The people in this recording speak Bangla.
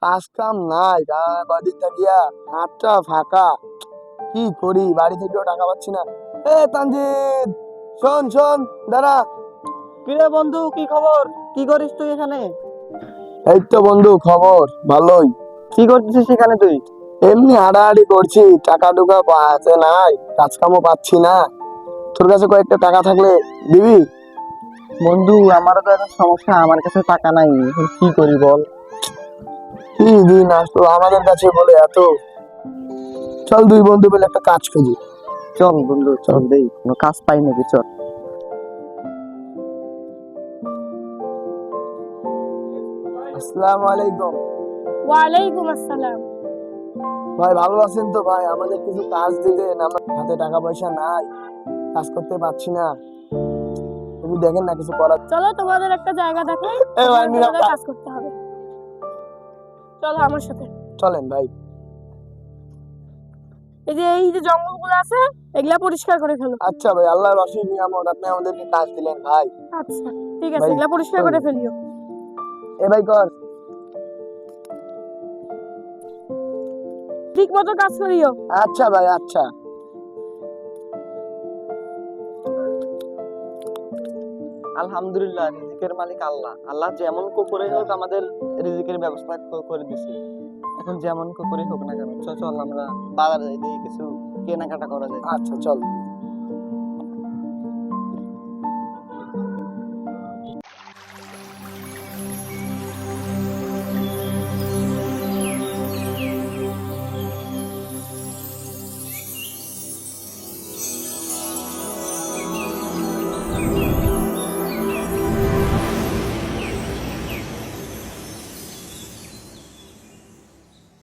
কাজ কাম নাই, কদিন থাকিয়া হাতটা ফাঁকা। কি করি, বাড়ি থেকেও টাকা পাচ্ছি না। এ তানজিদ, শোন শোন, দাঁড়া। কিরে বন্ধু, কি খবর? কি করিস তুই এখানে? এই তো বন্ধু, খবর ভালোই। কি করতেছিস এখানে তুই? এমনি হাঁটাহাঁটি করছি, টাকা টুকা আছে নাই, কাজ কামও পাচ্ছি না। তোর কাছে কয়েকটা টাকা থাকলে দিবি? বন্ধু, আমারও তো একটা সমস্যা, আমার কাছে টাকা নাই, এখন কি করি বল? কি দিন আসতো আমাদের কাছে বলে এত। চল দুই বন্ধু মিলে একটা কাজ খুঁজি। চল বন্ধু, চল দেই কোনো কাজ পাই নাকি, চল। আসসালামু আলাইকুম। ওয়ালাইকুম আসসালাম। ভাই ভালো আছেন তো? ভাই আমাদের কিছু কাজ দিলেন, আমার হাতে টাকা পয়সা নাই, কাজ করতে পারছি না। তুমি দেখেন না কিছু করার। চলো তোমাদের একটা জায়গা দেখাই, এ ভাই, ওখানে তোমাদের কাজ করতে হবে। চলো আমার সাথে। চলেন ভাই। এই যে জঙ্গলগুলো আছে, এগুলা পরিষ্কার করে ফেলো। আচ্ছা ভাই, আল্লাহর অশেষ নিয়ামত, আপনি আমাদেরকে কাজ দিলেন ভাই। আচ্ছা, ঠিক আছে, ভাই, এগুলা পরিষ্কার করে ফেলিও। এ ভাই কর। ঠিক মতো কাজ করিও। আচ্ছা ভাই, আচ্ছা। আলহামদুলিল্লাহ, রিজিকের মালিক আল্লাহ। আল্লাহ যেমন করে হোক আমাদের রিজিকের ব্যবস্থা করে দিছে। এখন যেমন করে হোক না কেন, চল চল আমরা বাজারে যাই, দেখি কিছু কেনাকাটা করা যায়। আচ্ছা চল।